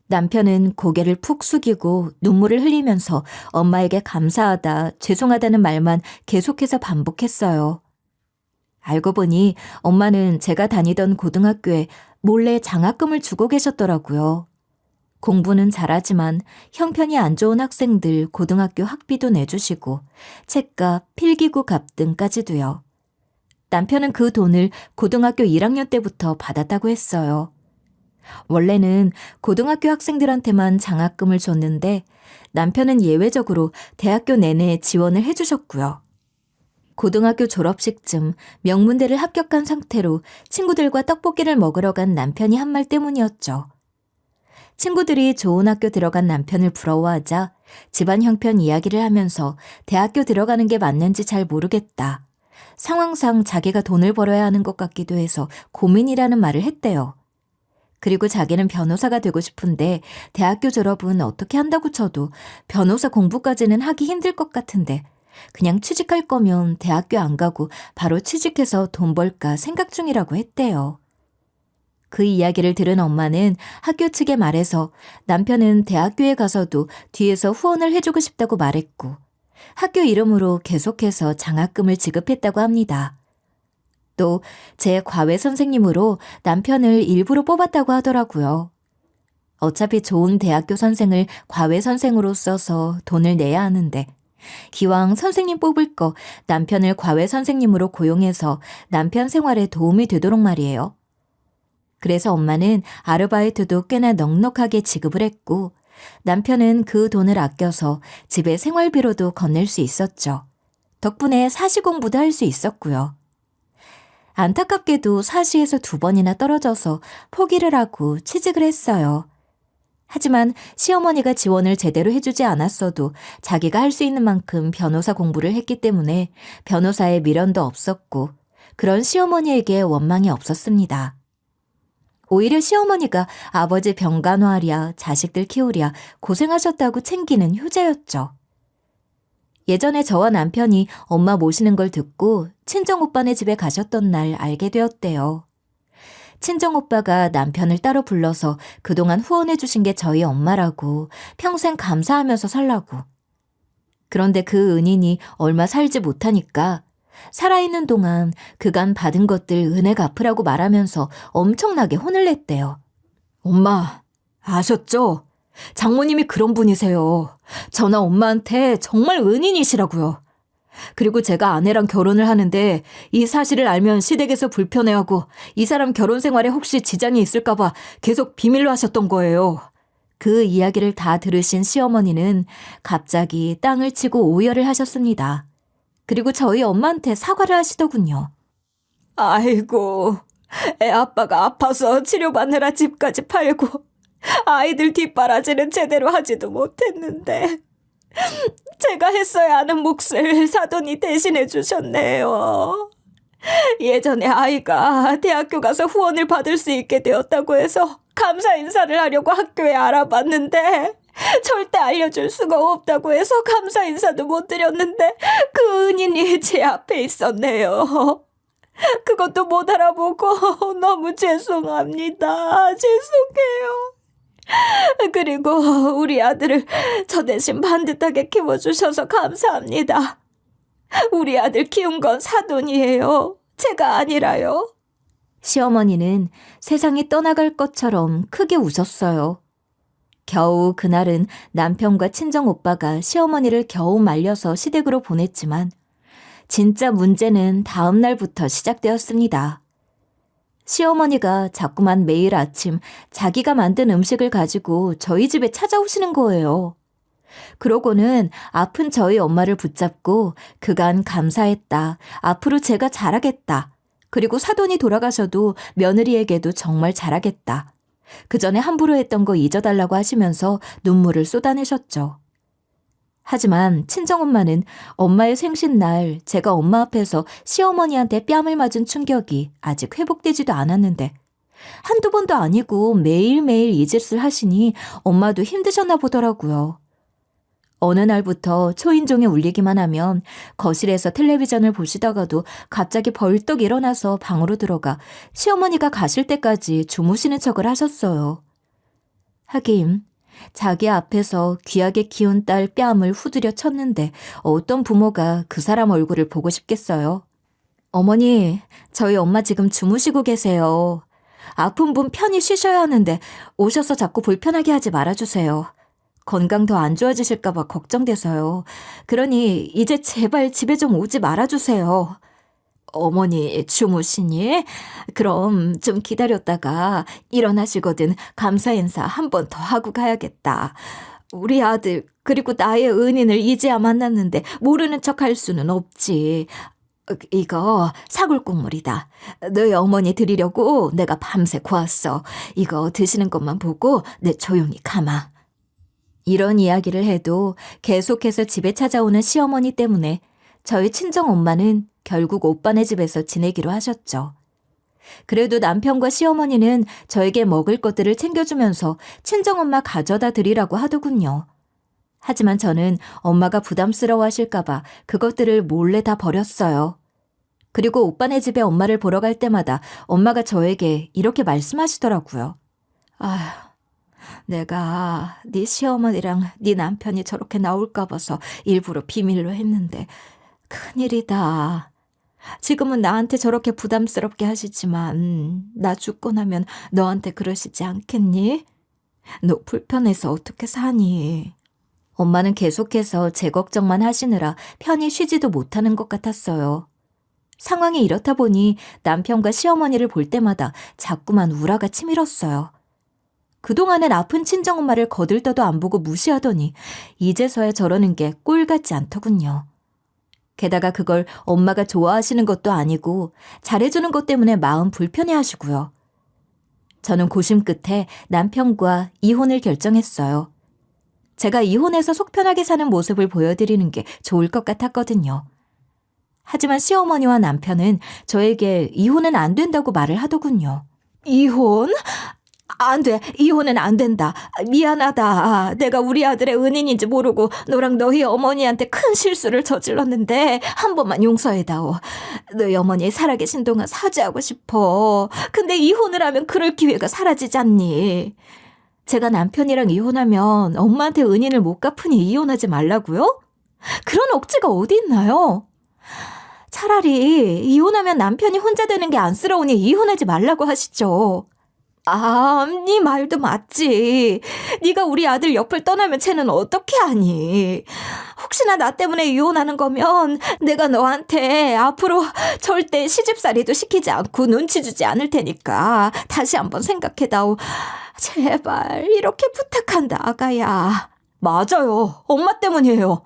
남편은 고개를 푹 숙이고 눈물을 흘리면서 엄마에게 감사하다, 죄송하다는 말만 계속해서 반복했어요. 알고 보니 엄마는 제가 다니던 고등학교에 몰래 장학금을 주고 계셨더라고요. 공부는 잘하지만 형편이 안 좋은 학생들 고등학교 학비도 내주시고 책값, 필기구 값 등까지도요. 남편은 그 돈을 고등학교 1학년 때부터 받았다고 했어요. 원래는 고등학교 학생들한테만 장학금을 줬는데 남편은 예외적으로 대학교 내내 지원을 해주셨고요. 고등학교 졸업식쯤 명문대를 합격한 상태로 친구들과 떡볶이를 먹으러 간 남편이 한 말 때문이었죠. 친구들이 좋은 학교 들어간 남편을 부러워하자 집안 형편 이야기를 하면서 대학교 들어가는 게 맞는지 잘 모르겠다. 상황상 자기가 돈을 벌어야 하는 것 같기도 해서 고민이라는 말을 했대요. 그리고 자기는 변호사가 되고 싶은데 대학교 졸업은 어떻게 한다고 쳐도 변호사 공부까지는 하기 힘들 것 같은데 그냥 취직할 거면 대학교 안 가고 바로 취직해서 돈 벌까 생각 중이라고 했대요. 그 이야기를 들은 엄마는 학교 측에 말해서 남편은 대학교에 가서도 뒤에서 후원을 해주고 싶다고 말했고 학교 이름으로 계속해서 장학금을 지급했다고 합니다. 또 제 과외 선생님으로 남편을 일부러 뽑았다고 하더라고요. 어차피 좋은 대학교 선생을 과외 선생으로 써서 돈을 내야 하는데 기왕 선생님 뽑을 거 남편을 과외 선생님으로 고용해서 남편 생활에 도움이 되도록 말이에요. 그래서 엄마는 아르바이트도 꽤나 넉넉하게 지급을 했고 남편은 그 돈을 아껴서 집에 생활비로도 건넬 수 있었죠. 덕분에 사시 공부도 할 수 있었고요. 안타깝게도 사시에서 2번이나 떨어져서 포기를 하고 취직을 했어요. 하지만 시어머니가 지원을 제대로 해주지 않았어도 자기가 할 수 있는 만큼 변호사 공부를 했기 때문에 변호사의 미련도 없었고 그런 시어머니에게 원망이 없었습니다. 오히려 시어머니가 아버지 병간호하랴 자식들 키우랴 고생하셨다고 챙기는 효자였죠. 예전에 저와 남편이 엄마 모시는 걸 듣고 친정오빠네 집에 가셨던 날 알게 되었대요. 친정오빠가 남편을 따로 불러서 그동안 후원해 주신 게 저희 엄마라고 평생 감사하면서 살라고. 그런데 그 은인이 얼마 살지 못하니까 살아있는 동안 그간 받은 것들 은혜 갚으라고 말하면서 엄청나게 혼을 냈대요. 엄마, 아셨죠? 장모님이 그런 분이세요. 저나 엄마한테 정말 은인이시라고요. 그리고 제가 아내랑 결혼을 하는데 이 사실을 알면 시댁에서 불편해하고 이 사람 결혼 생활에 혹시 지장이 있을까봐 계속 비밀로 하셨던 거예요. 그 이야기를 다 들으신 시어머니는 갑자기 땅을 치고 오열을 하셨습니다. 그리고 저희 엄마한테 사과를 하시더군요. 아이고, 애 아빠가 아파서 치료받느라 집까지 팔고 아이들 뒷바라지는 제대로 하지도 못했는데 제가 했어야 하는 몫을 사돈이 대신해 주셨네요. 예전에 아이가 대학교 가서 후원을 받을 수 있게 되었다고 해서 감사 인사를 하려고 학교에 알아봤는데 절대 알려줄 수가 없다고 해서 감사 인사도 못 드렸는데 그 은인이 제 앞에 있었네요. 그것도 못 알아보고 너무 죄송합니다. 죄송해요. 그리고 우리 아들을 저 대신 반듯하게 키워주셔서 감사합니다. 우리 아들 키운 건 사돈이에요. 제가 아니라요. 시어머니는 세상이 떠나갈 것처럼 크게 웃었어요. 겨우 그날은 남편과 친정오빠가 시어머니를 겨우 말려서 시댁으로 보냈지만 진짜 문제는 다음 날부터 시작되었습니다. 시어머니가 자꾸만 매일 아침 자기가 만든 음식을 가지고 저희 집에 찾아오시는 거예요. 그러고는 아픈 저희 엄마를 붙잡고 그간 감사했다. 앞으로 제가 잘하겠다. 그리고 사돈이 돌아가셔도 며느리에게도 정말 잘하겠다. 그 전에 함부로 했던 거 잊어달라고 하시면서 눈물을 쏟아내셨죠. 하지만 친정엄마는 엄마의 생신날 제가 엄마 앞에서 시어머니한테 뺨을 맞은 충격이 아직 회복되지도 않았는데 1~2번도 아니고 매일매일 이 짓을 하시니 엄마도 힘드셨나 보더라고요. 어느 날부터 초인종이 울리기만 하면 거실에서 텔레비전을 보시다가도 갑자기 벌떡 일어나서 방으로 들어가 시어머니가 가실 때까지 주무시는 척을 하셨어요. 하긴 자기 앞에서 귀하게 키운 딸 뺨을 후드려 쳤는데 어떤 부모가 그 사람 얼굴을 보고 싶겠어요. 어머니, 저희 엄마 지금 주무시고 계세요. 아픈 분 편히 쉬셔야 하는데 오셔서 자꾸 불편하게 하지 말아주세요. 건강 더 안 좋아지실까봐 걱정돼서요. 그러니 이제 제발 집에 좀 오지 말아주세요. 어머니 주무시니? 그럼 좀 기다렸다가 일어나시거든 감사 인사 한 번 더 하고 가야겠다. 우리 아들 그리고 나의 은인을 이제야 만났는데 모르는 척 할 수는 없지. 이거 사골 국물이다. 너희 어머니 드리려고 내가 밤새 구웠어. 이거 드시는 것만 보고 내 조용히 가마. 이런 이야기를 해도 계속해서 집에 찾아오는 시어머니 때문에 저희 친정엄마는 결국 오빠네 집에서 지내기로 하셨죠. 그래도 남편과 시어머니는 저에게 먹을 것들을 챙겨주면서 친정엄마 가져다 드리라고 하더군요. 하지만 저는 엄마가 부담스러워하실까봐 그것들을 몰래 다 버렸어요. 그리고 오빠네 집에 엄마를 보러 갈 때마다 엄마가 저에게 이렇게 말씀하시더라고요. 아휴, 내가 네 시어머니랑 네 남편이 저렇게 나올까 봐서 일부러 비밀로 했는데 큰일이다. 지금은 나한테 저렇게 부담스럽게 하시지만 나 죽고 나면 너한테 그러시지 않겠니? 너 불편해서 어떻게 사니? 엄마는 계속해서 제 걱정만 하시느라 편히 쉬지도 못하는 것 같았어요. 상황이 이렇다 보니 남편과 시어머니를 볼 때마다 자꾸만 우라가 치밀었어요. 그동안엔 아픈 친정엄마를 거들떠도 안 보고 무시하더니 이제서야 저러는 게 꼴 같지 않더군요. 게다가 그걸 엄마가 좋아하시는 것도 아니고 잘해주는 것 때문에 마음 불편해하시고요. 저는 고심 끝에 남편과 이혼을 결정했어요. 제가 이혼해서 속 편하게 사는 모습을 보여드리는 게 좋을 것 같았거든요. 하지만 시어머니와 남편은 저에게 이혼은 안 된다고 말을 하더군요. 이혼? 안 돼. 이혼은 안 된다. 미안하다. 내가 우리 아들의 은인인지 모르고 너랑 너희 어머니한테 큰 실수를 저질렀는데 한 번만 용서해다오. 너희 어머니 살아계신 동안 사죄하고 싶어. 근데 이혼을 하면 그럴 기회가 사라지지 않니? 제가 남편이랑 이혼하면 엄마한테 은인을 못 갚으니 이혼하지 말라고요? 그런 억지가 어디 있나요? 차라리 이혼하면 남편이 혼자 되는 게 안쓰러우니 이혼하지 말라고 하시죠. 아, 네 말도 맞지. 네가 우리 아들 옆을 떠나면 쟤는 어떻게 하니? 혹시나 나 때문에 이혼하는 거면 내가 너한테 앞으로 절대 시집살이도 시키지 않고 눈치 주지 않을 테니까 다시 한번 생각해다오. 제발 이렇게 부탁한다, 아가야. 맞아요. 엄마 때문이에요.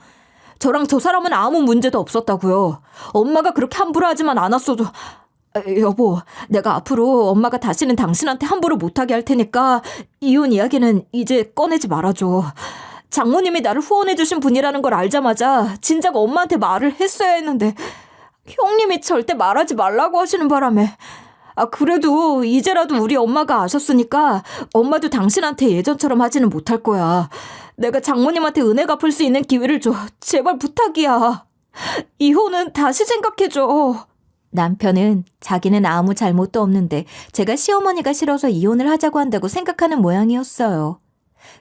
저랑 저 사람은 아무 문제도 없었다고요. 엄마가 그렇게 함부로 하지만 않았어도. 여보, 내가 앞으로 엄마가 다시는 당신한테 함부로 못하게 할 테니까 이혼 이야기는 이제 꺼내지 말아줘. 장모님이 나를 후원해 주신 분이라는 걸 알자마자 진작 엄마한테 말을 했어야 했는데 형님이 절대 말하지 말라고 하시는 바람에. 그래도 이제라도 우리 엄마가 아셨으니까 엄마도 당신한테 예전처럼 하지는 못할 거야. 내가 장모님한테 은혜 갚을 수 있는 기회를 줘. 제발 부탁이야. 이혼은 다시 생각해줘. 남편은 자기는 아무 잘못도 없는데 제가 시어머니가 싫어서 이혼을 하자고 한다고 생각하는 모양이었어요.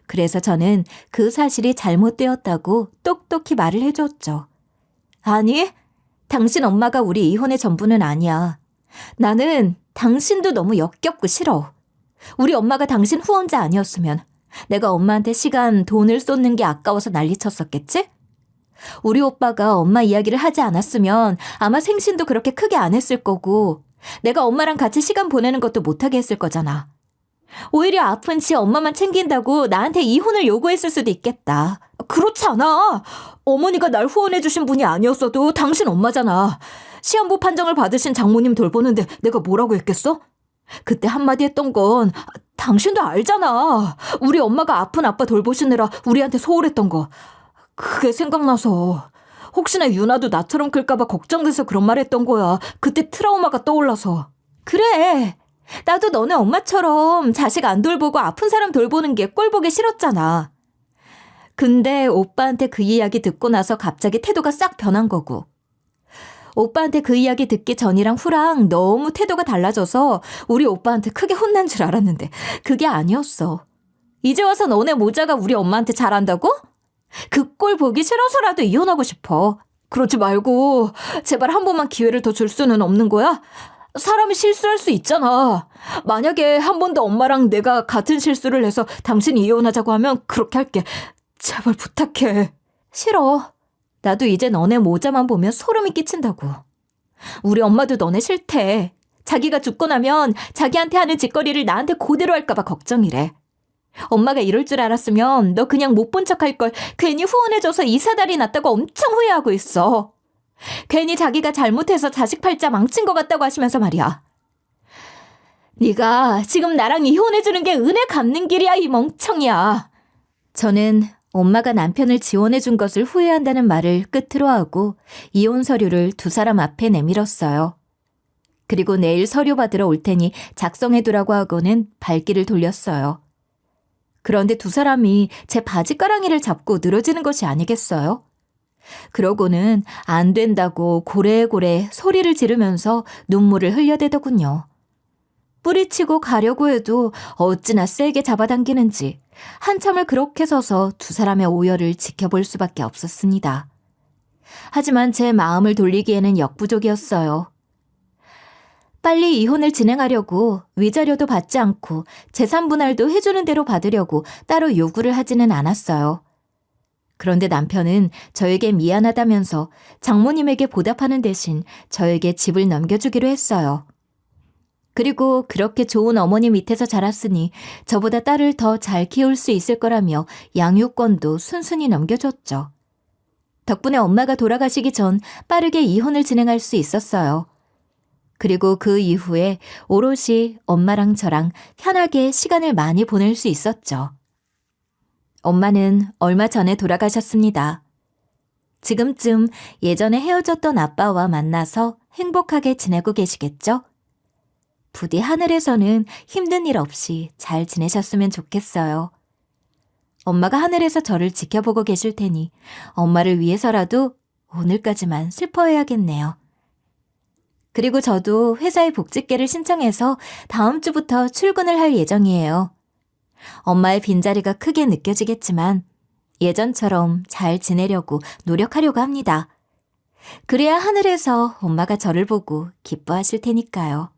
그래서 저는 그 사실이 잘못되었다고 똑똑히 말을 해줬죠. 아니, 당신 엄마가 우리 이혼의 전부는 아니야. 나는 당신도 너무 역겹고 싫어. 우리 엄마가 당신 후원자 아니었으면 내가 엄마한테 시간, 돈을 쏟는 게 아까워서 난리쳤었겠지? 우리 오빠가 엄마 이야기를 하지 않았으면 아마 생신도 그렇게 크게 안 했을 거고 내가 엄마랑 같이 시간 보내는 것도 못하게 했을 거잖아. 오히려 아픈 지 엄마만 챙긴다고 나한테 이혼을 요구했을 수도 있겠다. 그렇지 않아. 어머니가 날 후원해 주신 분이 아니었어도 당신 엄마잖아. 시한부 판정을 받으신 장모님 돌보는데 내가 뭐라고 했겠어? 그때 한마디 했던 건 당신도 알잖아. 우리 엄마가 아픈 아빠 돌보시느라 우리한테 소홀했던 거. 그게 생각나서 혹시나 유나도 나처럼 클까봐 걱정돼서 그런 말 했던 거야. 그때 트라우마가 떠올라서. 그래. 나도 너네 엄마처럼 자식 안 돌보고 아픈 사람 돌보는 게 꼴보기 싫었잖아. 근데 오빠한테 그 이야기 듣고 나서 갑자기 태도가 싹 변한 거고. 오빠한테 그 이야기 듣기 전이랑 후랑 너무 태도가 달라져서 우리 오빠한테 크게 혼난 줄 알았는데 그게 아니었어. 이제 와서 너네 모자가 우리 엄마한테 잘한다고? 그 꼴 보기 싫어서라도 이혼하고 싶어. 그러지 말고 제발 한 번만 기회를 더 줄 수는 없는 거야? 사람이 실수할 수 있잖아. 만약에 한 번 더 엄마랑 내가 같은 실수를 해서 당신이 이혼하자고 하면 그렇게 할게. 제발 부탁해. 싫어. 나도 이제 너네 모자만 보면 소름이 끼친다고. 우리 엄마도 너네 싫대. 자기가 죽고 나면 자기한테 하는 짓거리를 나한테 그대로 할까봐 걱정이래. 엄마가 이럴 줄 알았으면 너 그냥 못 본 척할 걸 괜히 후원해줘서 이사달이 났다고 엄청 후회하고 있어. 괜히 자기가 잘못해서 자식 팔자 망친 것 같다고 하시면서 말이야. 네가 지금 나랑 이혼해주는 게 은혜 갚는 길이야, 이 멍청이야. 저는 엄마가 남편을 지원해준 것을 후회한다는 말을 끝으로 하고 이혼 서류를 두 사람 앞에 내밀었어요. 그리고 내일 서류 받으러 올 테니 작성해두라고 하고는 발길을 돌렸어요. 그런데 두 사람이 제 바지가랑이를 잡고 늘어지는 것이 아니겠어요? 그러고는 안 된다고 고래고래 소리를 지르면서 눈물을 흘려대더군요. 뿌리치고 가려고 해도 어찌나 세게 잡아당기는지 한참을 그렇게 서서 두 사람의 오열을 지켜볼 수밖에 없었습니다. 하지만 제 마음을 돌리기에는 역부족이었어요. 빨리 이혼을 진행하려고 위자료도 받지 않고 재산 분할도 해주는 대로 받으려고 따로 요구를 하지는 않았어요. 그런데 남편은 저에게 미안하다면서 장모님에게 보답하는 대신 저에게 집을 넘겨주기로 했어요. 그리고 그렇게 좋은 어머니 밑에서 자랐으니 저보다 딸을 더 잘 키울 수 있을 거라며 양육권도 순순히 넘겨줬죠. 덕분에 엄마가 돌아가시기 전 빠르게 이혼을 진행할 수 있었어요. 그리고 그 이후에 오롯이 엄마랑 저랑 편하게 시간을 많이 보낼 수 있었죠. 엄마는 얼마 전에 돌아가셨습니다. 지금쯤 예전에 헤어졌던 아빠와 만나서 행복하게 지내고 계시겠죠? 부디 하늘에서는 힘든 일 없이 잘 지내셨으면 좋겠어요. 엄마가 하늘에서 저를 지켜보고 계실 테니 엄마를 위해서라도 오늘까지만 슬퍼해야겠네요. 그리고 저도 회사에 복직계를 신청해서 다음 주부터 출근을 할 예정이에요. 엄마의 빈자리가 크게 느껴지겠지만 예전처럼 잘 지내려고 노력하려고 합니다. 그래야 하늘에서 엄마가 저를 보고 기뻐하실 테니까요.